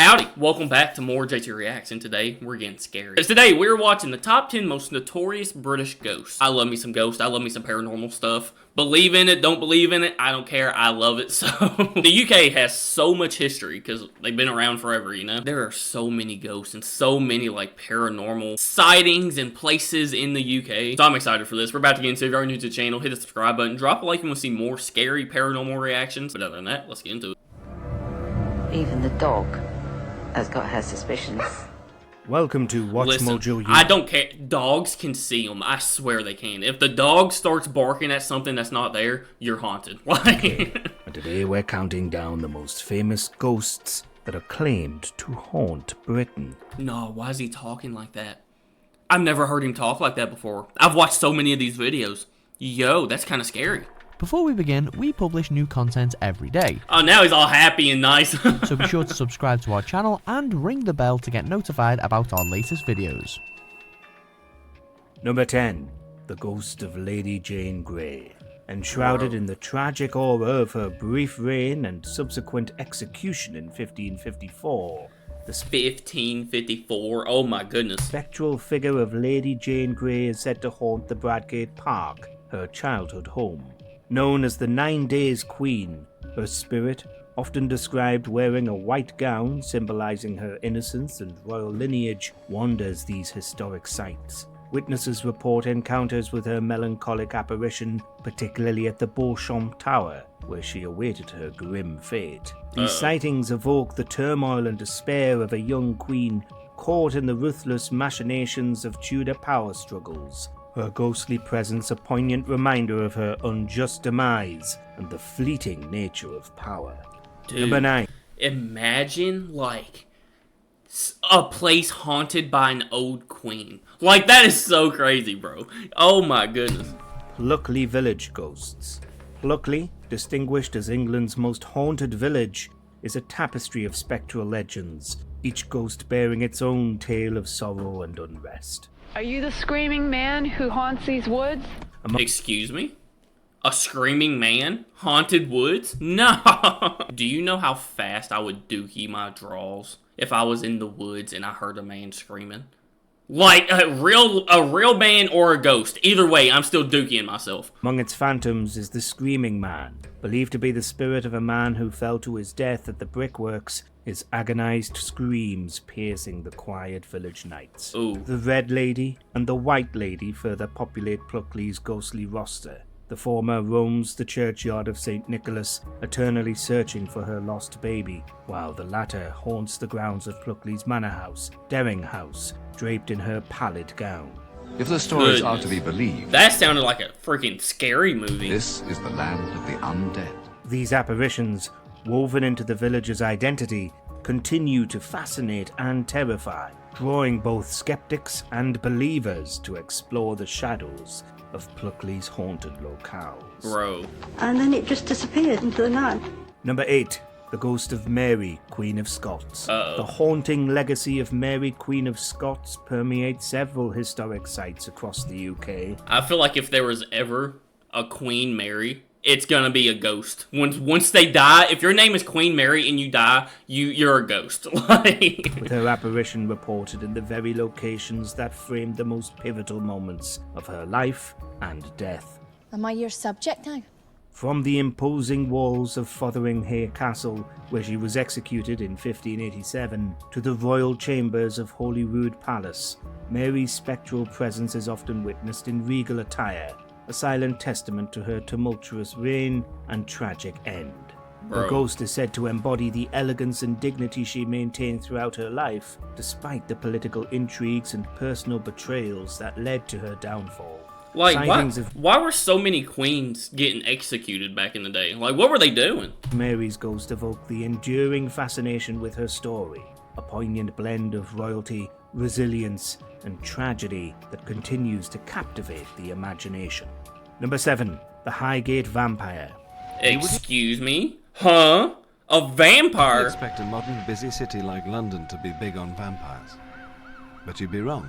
Howdy, welcome back to more JTReacts, and today we're getting scary. Today we're watching the top 10 most notorious British ghosts. I love me some ghosts, I love me some paranormal stuff. Believe in it, don't believe in it, I don't care, I love it. So, the UK has so much history, because they've been around forever, you know? There are so many ghosts and so many, like, paranormal sightings and places in the UK. So I'm excited for this. We're about to get into it. If you're new to the channel, hit the subscribe button, drop a like if you want to see more scary paranormal reactions. But other than that, let's get into it. Even the dog has got her suspicions. Welcome to Watch Mojo. I don't care. Dogs can see them. I swear they can. If the dog starts barking at something that's not there, you're haunted. And today we're counting down the most famous ghosts that are claimed to haunt Britain. No, why is he talking like that? I've never heard him talk like that before. I've watched so many of these videos. Yo, that's kind of scary. Before we begin, we publish new content every day. Oh, now he's all happy and nice. So be sure to subscribe to our channel and ring the bell to get notified about our latest videos. Number 10. The Ghost of Lady Jane Grey. Enshrouded in the tragic aura of her brief reign and subsequent execution in 1554, the 1554, oh my goodness. spectral figure of Lady Jane Grey is said to haunt the Bradgate Park, her childhood home. Known as the 9 Days Queen, her spirit, often described wearing a white gown symbolizing her innocence and royal lineage, wanders these historic sites. Witnesses report encounters with her melancholic apparition, particularly at the Beauchamp Tower, where she awaited her grim fate. These sightings evoke the turmoil and despair of a young queen caught in the ruthless machinations of Tudor power struggles. Her ghostly presence a poignant reminder of her unjust demise and the fleeting nature of power. Dude, Number 9. Imagine, like, a place haunted by an old queen. Like, that is so crazy, bro. Oh my goodness. Pluckley Village Ghosts. Pluckley, distinguished as England's most haunted village, is a tapestry of spectral legends, each ghost bearing its own tale of sorrow and unrest. Are you the screaming man who haunts these woods? Excuse me? A screaming man? Haunted woods? No! Do you know how fast I would dookie my draws if I was in the woods and I heard a man screaming? Like, a real man or a ghost. Either way, I'm still dookieing myself. Among its phantoms is the Screaming Man, believed to be the spirit of a man who fell to his death at the brickworks, his agonized screams piercing the quiet village nights. Ooh. The Red Lady and the White Lady further populate Pluckley's ghostly roster. The former roams the churchyard of St. Nicholas, eternally searching for her lost baby, while the latter haunts the grounds of Pluckley's manor house, Dering House, draped in her pallid gown. If the stories are to be believed, That sounded like a freaking scary movie. this is the land of the undead. These apparitions, woven into the village's identity, continue to fascinate and terrify, drawing both skeptics and believers to explore the shadows of Pluckley's haunted locales. Bro. And then it just disappeared into the night. Number 8. The Ghost of Mary, Queen of Scots. Uh-oh. The haunting legacy of Mary, Queen of Scots permeates several historic sites across the UK. I feel like if there was ever a Queen Mary, it's gonna be a ghost. Once they die, if your name is Queen Mary and you die, you're a ghost. Like, With her apparition reported in the very locations that framed the most pivotal moments of her life and death. Am I your subject now? From the imposing walls of Fotheringhay Castle, where she was executed in 1587, to the royal chambers of Holyrood Palace, Mary's spectral presence is often witnessed in regal attire, a silent testament to her tumultuous reign and tragic end. Her ghost is said to embody the elegance and dignity she maintained throughout her life, despite the political intrigues and personal betrayals that led to her downfall. Like, Sightings of why were so many queens getting executed back in the day? Like, what were they doing? Mary's ghost evoked the enduring fascination with her story, a poignant blend of royalty, resilience, and tragedy that continues to captivate the imagination. Number 7. The Highgate Vampire. Excuse me? Huh? A I vampire? expect a modern busy city like London to be big on vampires. But you'd be wrong.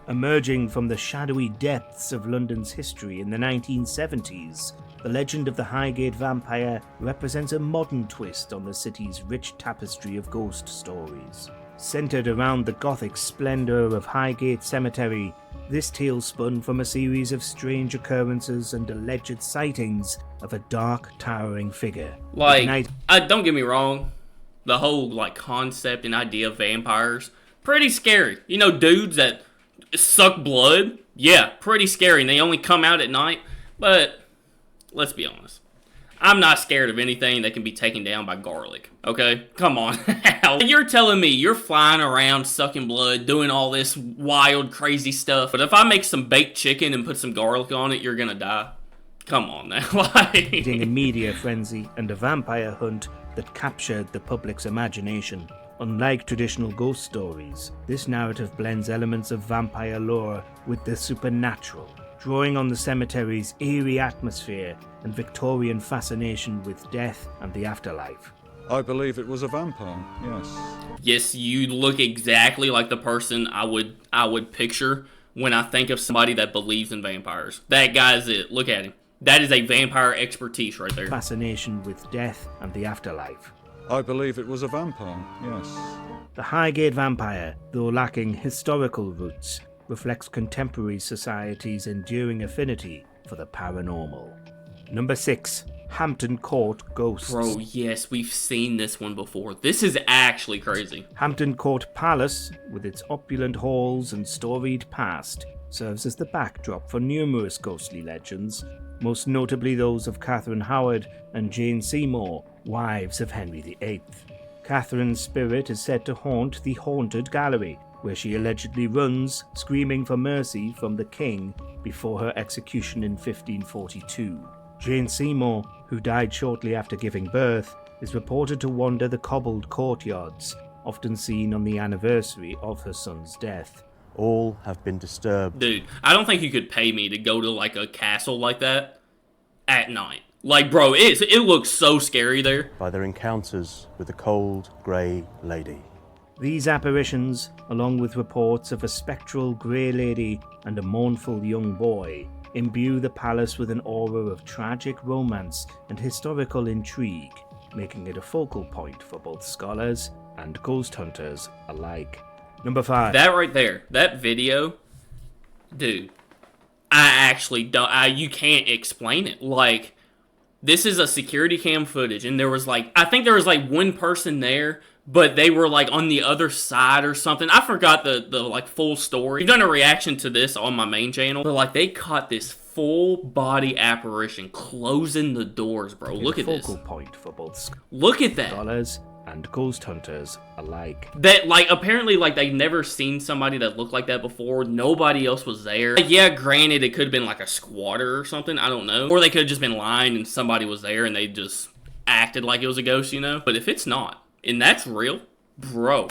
Emerging from the shadowy depths of London's history in the 1970s, the legend of the Highgate vampire represents a modern twist on the city's rich tapestry of ghost stories. Centered around the Gothic splendor of Highgate Cemetery, this tale spun from a series of strange occurrences and alleged sightings of a dark, towering figure. Like, don't get me wrong, the whole like concept and idea of vampires, pretty scary. You know, dudes that suck blood, yeah, pretty scary, and they only come out at night. But let's be honest, I'm not scared of anything that can be taken down by garlic, okay? Come on. You're telling me you're flying around sucking blood, doing all this wild, crazy stuff, but if I make some baked chicken and put some garlic on it, you're gonna die? Come on now. A media frenzy and a vampire hunt that captured the public's imagination. Unlike traditional ghost stories, this narrative blends elements of vampire lore with the supernatural, drawing on the cemetery's eerie atmosphere and Victorian fascination with death and the afterlife. I believe it was a vampire, yes. Yes, you look exactly like the person I would picture when I think of somebody that believes in vampires. That guy's it. Look at him. That is a vampire expertise right there. Fascination with death and the afterlife. I believe it was a vampire, yes. The Highgate vampire, though lacking historical roots, reflects contemporary society's enduring affinity for the paranormal. Number 6. Hampton Court Ghosts. Bro, yes, we've seen this one before. This is actually crazy. Hampton Court Palace, with its opulent halls and storied past, serves as the backdrop for numerous ghostly legends, most notably those of Catherine Howard and Jane Seymour, wives of Henry VIII. Catherine's spirit is said to haunt the Haunted Gallery, where she allegedly runs, screaming for mercy from the king before her execution in 1542. Jane Seymour, who died shortly after giving birth, is reported to wander the cobbled courtyards, often seen on the anniversary of her son's death. All have been disturbed. Dude, I don't think you could pay me to go to like a castle like that at night. Like, bro, it looks so scary there. By their encounters with the cold, grey lady. These apparitions, along with reports of a spectral grey lady and a mournful young boy, imbue the palace with an aura of tragic romance and historical intrigue, making it a focal point for both scholars and ghost hunters alike. Number 5. That right there, that video, dude, I actually don't, you can't explain it. Like, this is a security cam footage, and there was like, I think there was like one person there, but they were like on the other side or something. I forgot the like full story. We've done a reaction to this on my main channel, but like they caught this full body apparition closing the doors, bro. Look at this. Focal point for both. Look at that. Scholars and ghost hunters alike. That, like, apparently, like, they've never seen somebody that looked like that before. Nobody else was there. Like, yeah, granted, it could have been, like, a squatter or something. I don't know. Or they could have just been lying and somebody was there and they just acted like it was a ghost, you know? But if it's not, and that's real, bro.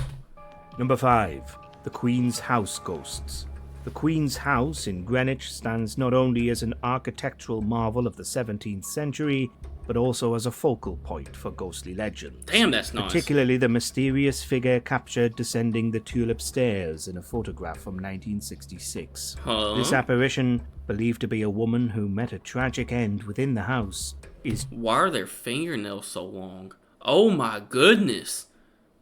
Number 5. The Queen's House Ghosts. The Queen's House in Greenwich stands not only as an architectural marvel of the 17th century, but also as a focal point for ghostly legends. Damn, that's nice. Particularly the mysterious figure captured descending the tulip stairs in a photograph from 1966. Huh? This apparition, believed to be a woman who met a tragic end within the house, is... Why are their fingernails so long? Oh my goodness.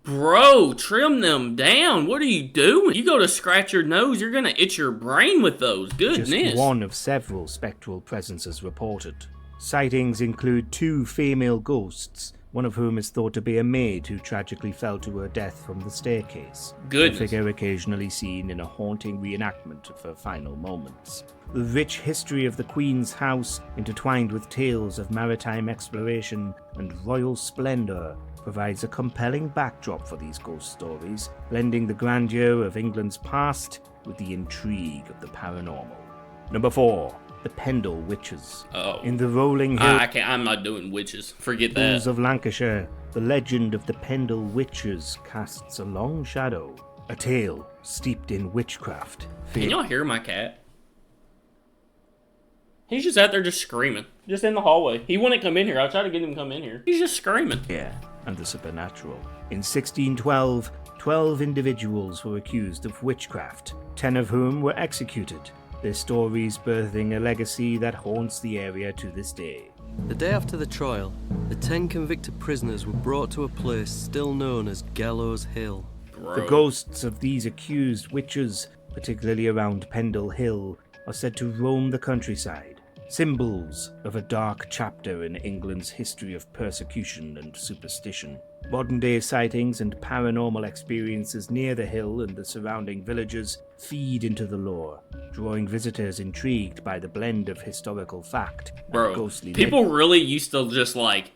Bro, trim them down. What are you doing? You go to scratch your nose, you're gonna itch your brain with those. Goodness. Just one of several spectral presences reported. Sightings include 2 female ghosts, one of whom is thought to be a maid who tragically fell to her death from the staircase. Goodness. A figure occasionally seen in a haunting reenactment of her final moments. The rich history of the Queen's house, intertwined with tales of maritime exploration and royal splendor, provides a compelling backdrop for these ghost stories, blending the grandeur of England's past with the intrigue of the paranormal. Number 4. The Pendle Witches. Oh. In the rolling hills I'm not doing witches. Forget that. of Lancashire, the legend of the Pendle Witches casts a long shadow, a tale steeped in witchcraft. Can y'all hear my cat? He's just out there just screaming. Just in the hallway. He wouldn't come in here. I tried to get him to come in here. He's just screaming. Yeah, and the supernatural. In 1612, 12 individuals were accused of witchcraft, 10 of whom were executed, their stories birthing a legacy that haunts the area to this day. The day after the trial, the 10 convicted prisoners were brought to a place still known as Gallows Hill. The ghosts of these accused witches, particularly around Pendle Hill, are said to roam the countryside, symbols of a dark chapter in England's history of persecution and superstition. Modern-day sightings and paranormal experiences near the hill and the surrounding villages feed into the lore, drawing visitors intrigued by the blend of historical fact and ghostly people really used to just, like,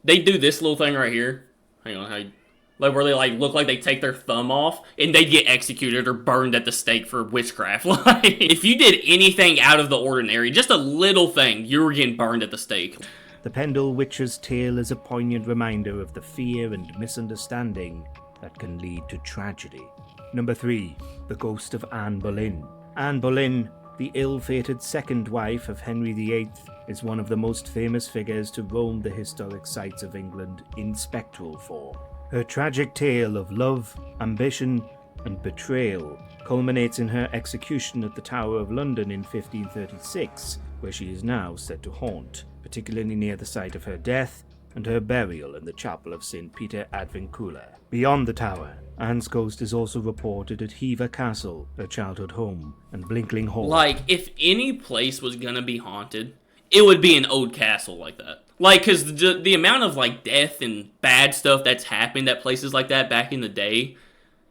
they do this little thing right here. Hang on, like where they like look like they take their thumb off and they get executed or burned at the stake for witchcraft. Like, if you did anything out of the ordinary, just a little thing, you were getting burned at the stake. The Pendle Witch's tale is a poignant reminder of the fear and misunderstanding that can lead to tragedy. Number 3. The Ghost of Anne Boleyn. Anne Boleyn, the ill-fated second wife of Henry VIII, is one of the most famous figures to roam the historic sites of England in spectral form. Her tragic tale of love, ambition, and betrayal culminates in her execution at the Tower of London in 1536, where she is now said to haunt, particularly near the site of her death and her burial in the chapel of St. Peter ad Vincula. Beyond the tower, Anne's ghost is also reported at Hever Castle, her childhood home, and Blinkling Hall. Like, if any place was gonna be haunted, it would be an old castle like that. Like, because the amount of, like, death and bad stuff that's happened at places like that back in the day,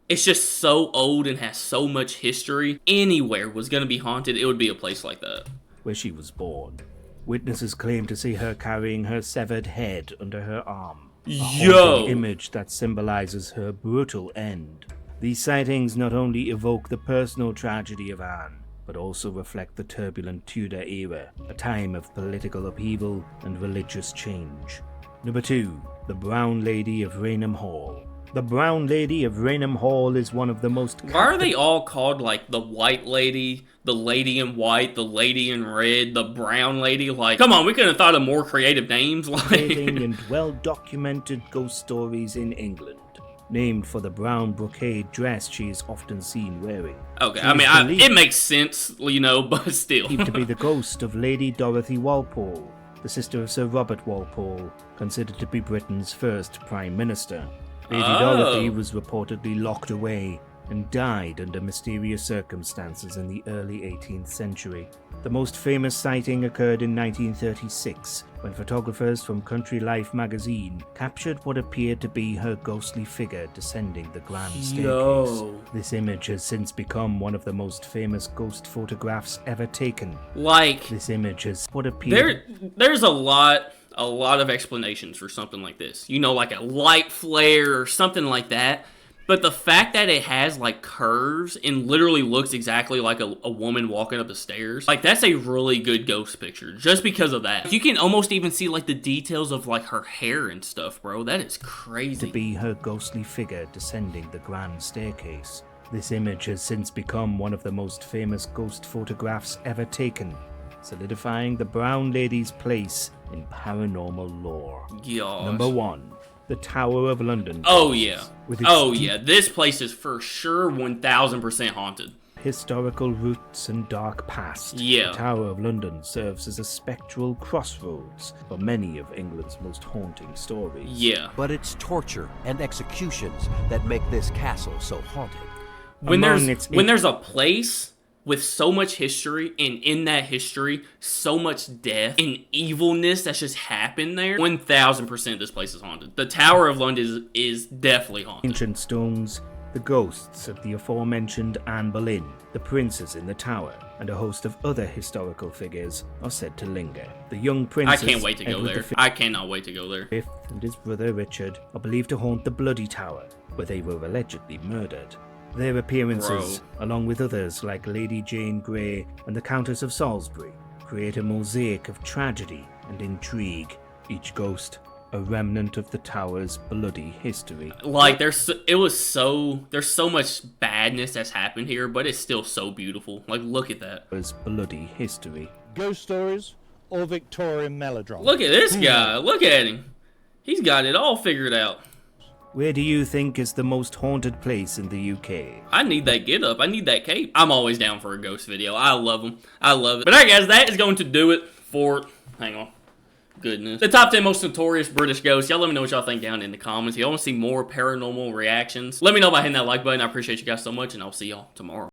it's just so old and has so much history. Anywhere was gonna be haunted, it would be a place like that. Where she was born. Witnesses claim to see her carrying her severed head under her arm. A haunting image that symbolizes her brutal end. These sightings not only evoke the personal tragedy of Anne, but also reflect the turbulent Tudor era, a time of political upheaval and religious change. Number 2. The Brown Lady of Rainham Hall. The Brown Lady of Rainham Hall is one of the most... Why are they all called, like, the White Lady, the Lady in White, the Lady in Red, the Brown Lady? Like, come on, we could have thought of more creative names. Like, and well-documented ghost stories in England. Named for the brown brocade dress she is often seen wearing. Okay, I mean, it makes sense, you know, but still. Believed to be the ghost of Lady Dorothy Walpole, the sister of Sir Robert Walpole, considered to be Britain's first Prime Minister. Lady Dorothy was reportedly locked away and died under mysterious circumstances in the early 18th century. The most famous sighting occurred in 1936, when photographers from Country Life magazine captured what appeared to be her ghostly figure descending the grand staircase. This image has since become one of the most famous ghost photographs ever taken. Like, this image is what appeared... There's a lot of explanations for something like this. You know, like a light flare or something like that. But the fact that it has, like, curves and literally looks exactly like a woman walking up the stairs, like, that's a really good ghost picture, just because of that. You can almost even see, like, the details of, like, her hair and stuff, bro. That is crazy. To be her ghostly figure descending the grand staircase. This image has since become one of the most famous ghost photographs ever taken, solidifying the Brown Lady's place in paranormal lore. Gosh. Number 1. The Tower of London. Oh yeah. This place is for sure 1000% haunted. Historical roots and dark past. Yeah. The Tower of London serves as a spectral crossroads for many of England's most haunting stories. Yeah. But it's torture and executions that make this castle so haunted. When there's a place with so much history, and in that history, so much death and evilness that's just happened there, 1000% this place is haunted. The Tower of London is definitely haunted. Ancient stones, the ghosts of the aforementioned Anne Boleyn, the princes in the tower, and a host of other historical figures are said to linger. The young princes... I can't wait to go there. I cannot wait to go there. V and his brother Richard are believed to haunt the Bloody Tower, where they were allegedly murdered. Their appearances, along with others like Lady Jane Grey and the Countess of Salisbury, create a mosaic of tragedy and intrigue, each ghost a remnant of the tower's bloody history. Like, there's so much badness that's happened here, but it's still so beautiful. Like, look at that. Bloody history. Ghost stories or Victorian melodrama? Look at this guy. Look at him. He's got it all figured out. Where do you think is the most haunted place in the UK? I need that get up. I need that cape. I'm always down for a ghost video. I love them. I love it. But alright guys, that is going to do it for, hang on, goodness, the top 10 most notorious British ghosts. Y'all let me know what y'all think down in the comments. If y'all want to see more paranormal reactions, let me know by hitting that like button. I appreciate you guys so much, and I'll see y'all tomorrow.